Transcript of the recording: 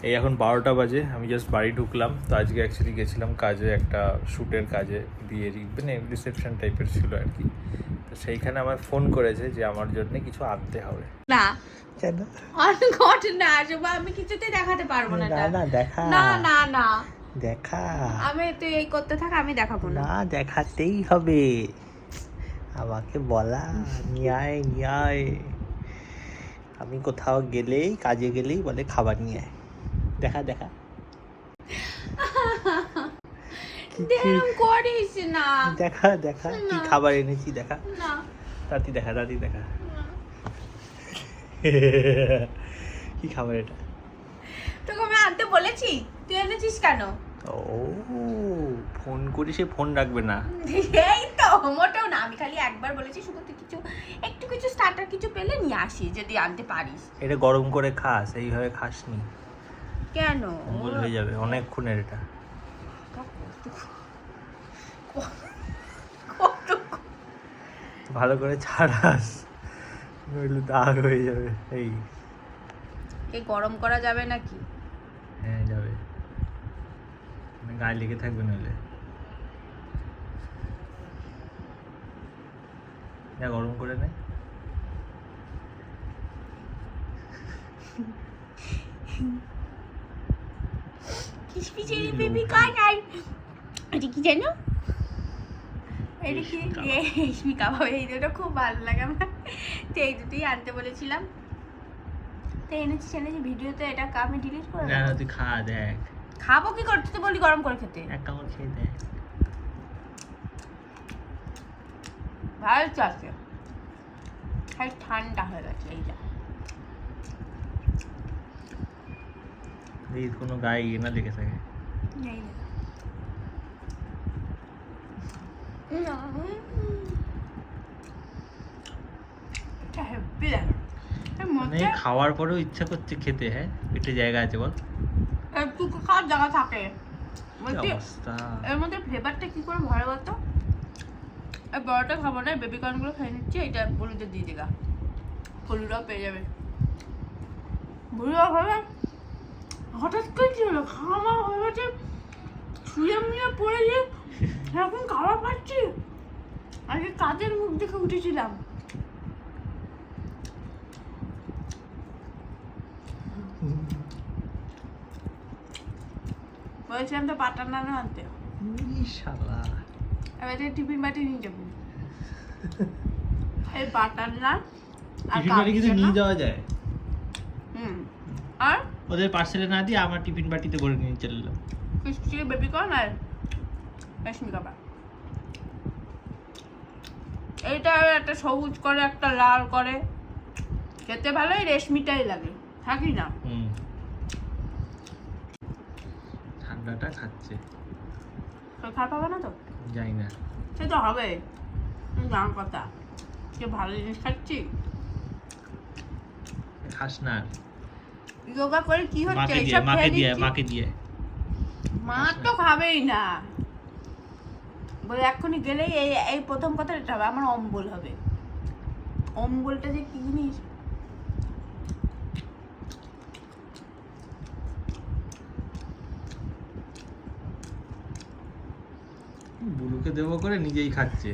এই এখন 12টা বাজে, আমি জাস্ট বাড়ি ঢুকলাম। তো আজকে অ্যাকচুয়ালি গেছিলাম কাজে, একটা শ্যুটের কাজে, বিয়েরই মানে রিসেপশন টাইপের ছিল আর কি। তো সেইখানে আমার ফোন করেছে যে আমার জন্য কিছু আনতে হবে। না কেন? না আসবো, আমি কিছুতেই দেখাতে পারবো না। না না দেখা, না না না দেখা, আমি তুই এই করতে থাক, আমি দেখাবো না। না দেখাতেই হবে, আমাকে বলা নিয়ে আয় নিয়ে আয়। আমি কোথাও গেলেই, কাজে গেলেই বলে খাবার নিয়ে আয়, দেখা দেখা। দেরম করিস না। দেখা দেখা কি না। খাবার এনেছি দেখা, না তাতি দেখা তাতি দেখা। কি খাবার এটা? তোকে আমি আনতে বলেছি, তুই এনেছিস কেন? ও ফোন করি, সে ফোন রাখবে না। এই তো মোটেও না, আমি খালি একবার বলেছি শুধু তুই কিছু একটু কিছু স্টার্টার কিছু পেলে নিয়ে আসিস যদি আনতে পারিস। এটা গরম করে খাস, এইভাবে খাসনি, কেন? অম্বল হয়ে যাবে অনেকক্ষণের এটা। ভালো করে ছাড়াস, নইলে দাগ হয়ে যাবে। এই গরম করা যাবে নাকি? হ্যাঁ যাবে, গায়ে লেগে থাকবে নইলে। যা গরম করে নে। কিসমিসের বেবি কর্ন আর এটা কি জানো? এটা কি রেশমি কাবাব, এই দুটো খুব ভালো লাগে আমার। তো এই দুটোই আনতে বলেছিলাম, তো এনেছি ভিডিওতে এটা আমি ডিলিট করে না দেবো। না তুই খা, দেখ। খাবো কি করতে, তুই বলি গরম করে খেতে। এক কামড় খেয়ে দেখ। ভালো চাচ্ছে, খাই ঠান্ডা হয়ে গেছে এইটা। এই কোনো গায়ে ইয়ে না লেগে থাকে। নেই না। এটা হেব্বি লাগে। এর মানে মধ্যে খাওয়ার পরেও ইচ্ছা করছে খেতে। হ্যাঁ পেটে জায়গা আছে বল? একটু খাওয়ার জায়গা থাকে। কি বলছি অবস্থা। এর মধ্যে ফ্লেভারটা কি করে ভালো বলতো? এই বড়টা খাবো না, বেবি কর্নগুলো খেয়ে নিচ্ছি, এটা বলুতে দিয়ে দিগা, হলুদাও পেয়ে যাবে। বলুয়া ভাবে হঠাৎ করে কি হলো, খাওয়া হয়ে গেছে, শুয়ে মুয়ে পড়ে যে এখন খাওয়া পাচ্ছি। আগে কাজের মুখ দেখে উঠেছিলাম। বলেছিলাম তো বাটার নান আনতে, শালা এবার টিফিন বাটি নিয়ে যাবো। এই বাটার নান আর টিফিন বাটি কিন্তু নিয়ে যাওয়া যায়। আর ওদের পার্সেলে না দিয়ে আমার টিফিন বাটিতে করে নিয়ে চলে এলাম। ফিশ বেবি কর্ন আর রেশমি কাবাব। এইটা একটা সবুজ করে একটা লাল করে, খেতে ভালোই, রেশমিটাই লাগে, থাকি না। ঠান্ডাটা খাচ্ছে, তো খারাপ হবে না তো? যাই না। সে তো হবে, জানার কথা, যে ভালো জিনিস খাচ্ছি। খাস না। যোগা করে কি হচ্ছে? মাকে দিয়ে এইসব মাকে খেয়ে দিয়ে নিচ্ছি। মাকে দিয়ে। মা তো খাবেই না, বলে এক্ষুনি গেলেই এই এই প্রথম কথা এটা হবে, আমার অম্বল হবে। অম্বলটা যে কি জিনিস, বুলুকে দেবো করে নিজেই খাচ্ছে।